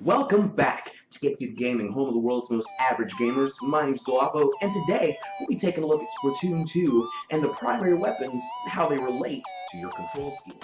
Welcome back to Get Good Gaming, home of the world's most average gamers. My name's Dolapo, and today we'll be taking a look at Splatoon 2 and the primary weapons and how they relate to your control scheme.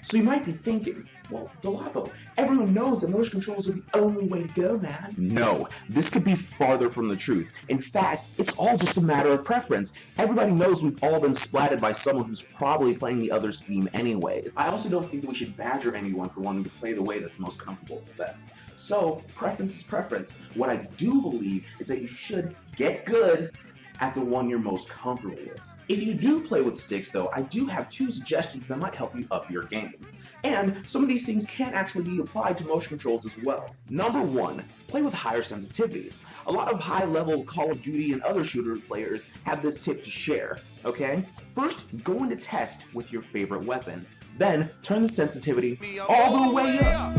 So you might be thinking, well, Dolapo, everyone knows that motion controls are the only way to go, man. No, this could be farther from the truth. In fact, it's all just a matter of preference. Everybody knows we've all been splatted by someone who's probably playing the other scheme anyways. I also don't think that we should badger anyone for wanting to play the way that's most comfortable for them. So, preference is preference. What I do believe is that you should get good at the one you're most comfortable with. If you do play with sticks though, I do have two suggestions that might help you up your game. And some of these things can actually be applied to motion controls as well. Number one, play with higher sensitivities. A lot of high-level Call of Duty and other shooter players have this tip to share, okay? First, go into test with your favorite weapon. Then, turn the sensitivity all the way up.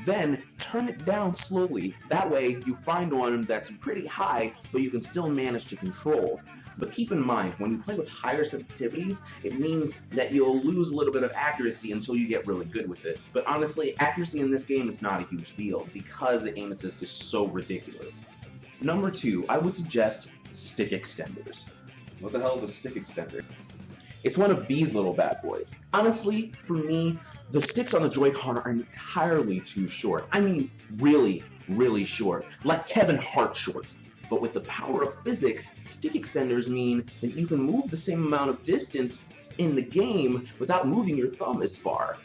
Then, turn it down slowly. That way, you find one that's pretty high, but you can still manage to control. But keep in mind, when you play with higher sensitivities, it means that you'll lose a little bit of accuracy until you get really good with it. But honestly, accuracy in this game is not a huge deal, because the aim assist is so ridiculous. Number two, I would suggest stick extenders. What the hell is a stick extender? It's one of these little bad boys. Honestly, for me, the sticks on the Joy-Con are entirely too short. I mean, really, really short. Like Kevin Hart short. But with the power of physics, stick extenders mean that you can move the same amount of distance in the game without moving your thumb as far.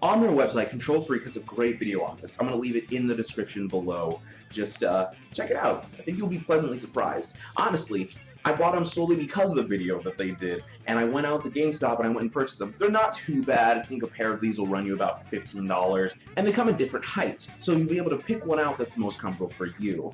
On their website, Control Freak has a great video on this. I'm going to leave it in the description below. Just check it out. I think you'll be pleasantly surprised. Honestly, I bought them solely because of the video that they did, and I went out to GameStop and I went and purchased them. They're not too bad. I think a pair of these will run you about $15, and they come in different heights, so you'll be able to pick one out that's most comfortable for you.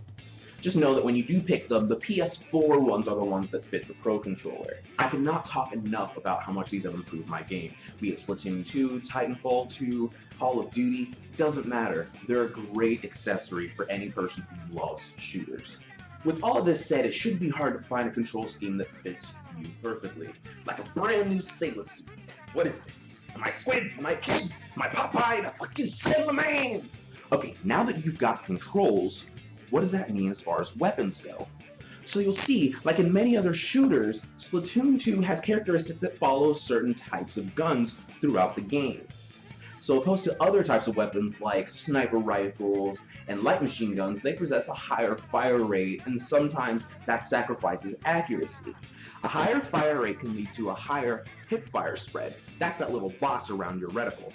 Just know that when you do pick them, the PS4 ones are the ones that fit the Pro Controller. I cannot talk enough about how much these have improved my game. Be it Splatoon 2, Titanfall 2, Call of Duty, doesn't matter. They're a great accessory for any person who loves shooters. With all of this said, it shouldn't be hard to find a control scheme that fits you perfectly. Like a brand new sailor suit. What is this? Am I Squid? Am I Kid? Am I Popeye? The fucking Sailor Man! Okay, now that you've got controls, what does that mean as far as weapons go? So you'll see, like in many other shooters, Splatoon 2 has characteristics that follow certain types of guns throughout the game. So opposed to other types of weapons like sniper rifles and light machine guns, they possess a higher fire rate, and sometimes that sacrifices accuracy. A higher fire rate can lead to a higher hip-fire spread. That's that little box around your reticle.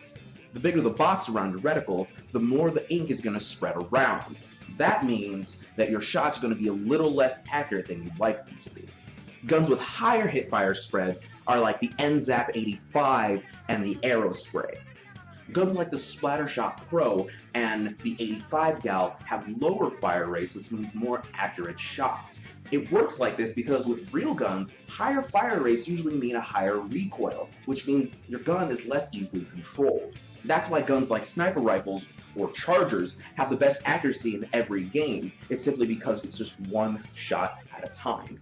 The bigger the box around your reticle, the more the ink is going to spread around. That means that your shot's going to be a little less accurate than you'd like them to be. Guns with higher hip-fire spreads are like the NZAP 85 and the Aero Spray. Guns like the Splattershot Pro and the 85 gal have lower fire rates, which means more accurate shots. It works like this because with real guns, higher fire rates usually mean a higher recoil, which means your gun is less easily controlled. That's why guns like sniper rifles or chargers have the best accuracy in every game. It's simply because it's just one shot at a time.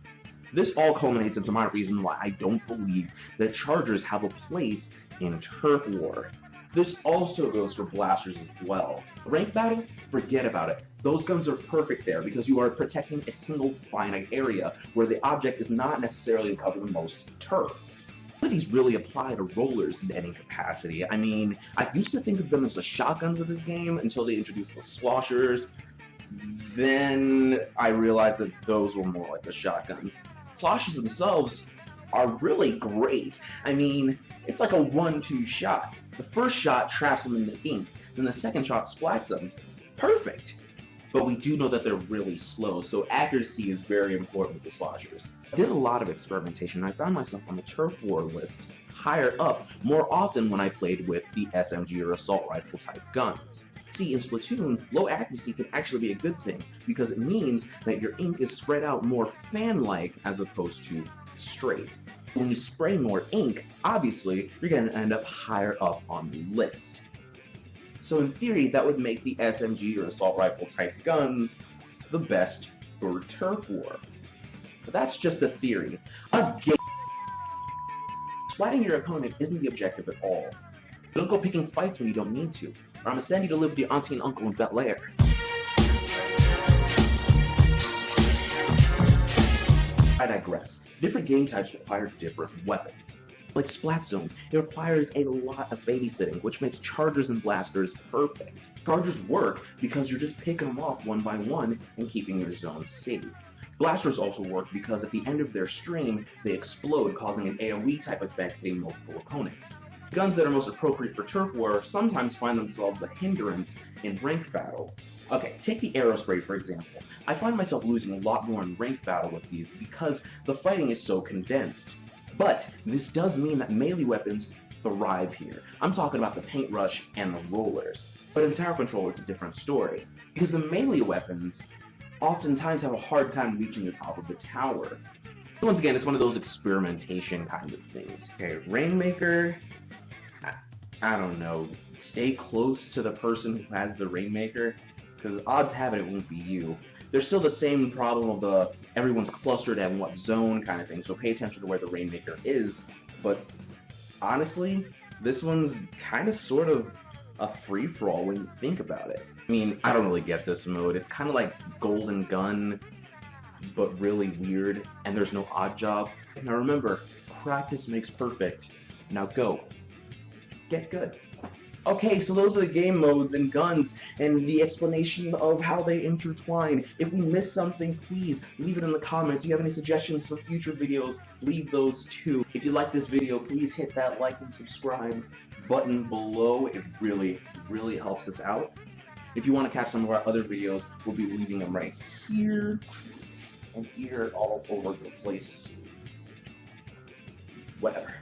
This all culminates into my reason why I don't believe that chargers have a place in turf war. This also goes for blasters as well. Rank battle? Forget about it. Those guns are perfect there because you are protecting a single finite area where the object is not necessarily to cover the most turf. None of these really apply to rollers in any capacity. I mean, I used to think of them as the shotguns of this game until they introduced the sloshers. Then I realized that those were more like the shotguns. Sloshers themselves are really great. I mean, it's like a 1-2 shot. The first shot traps them in the ink, then the second shot splats them. Perfect! But we do know that they're really slow, so accuracy is very important with the sloshers. I did a lot of experimentation, and I found myself on the turf war list higher up more often when I played with the SMG or assault rifle type guns. See, in Splatoon, low accuracy can actually be a good thing, because it means that your ink is spread out more fan-like as opposed to straight. When you spray more ink, obviously, you're going to end up higher up on the list. So in theory, that would make the SMG or assault rifle type guns the best for turf war. But that's just a theory. Again, Fighting your opponent isn't the objective at all. Don't go picking fights when you don't need to, or I'm gonna send you to live with your auntie and uncle in Bel Air. I digress. Different game types require different weapons. Like Splat Zones, it requires a lot of babysitting, which makes chargers and blasters perfect. Chargers work because you're just picking them off one by one and keeping your zones safe. Blasters also work because at the end of their stream, they explode, causing an AoE type effect hitting multiple opponents. Guns that are most appropriate for turf war sometimes find themselves a hindrance in ranked battle. Okay, take the arrow spray for example. I find myself losing a lot more in ranked battle with these because the fighting is so condensed. But this does mean that melee weapons thrive here. I'm talking about the paintbrush and the rollers. But in tower control, it's a different story, because the melee weapons oftentimes have a hard time reaching the top of the tower. Once again, it's one of those experimentation kind of things. Okay, Rainmaker, I don't know, stay close to the person who has the Rainmaker, because odds have it won't be you. There's still the same problem of the everyone's clustered at what zone kind of thing, so pay attention to where the Rainmaker is, but honestly, this one's kind of sort of a free-for-all when you think about it. I mean, I don't really get this mode. It's kind of like Golden Gun, but really weird, and there's no odd job. Now remember, practice makes perfect. Now go. Get good. Okay, so those are the game modes and guns and the explanation of how they intertwine. If we missed something, please leave it in the comments. If you have any suggestions for future videos, leave those too. If you like this video, please hit that like and subscribe button below. It really, really helps us out. If you want to catch some of our other videos, we'll be leaving them right here and here all over the place. Whatever.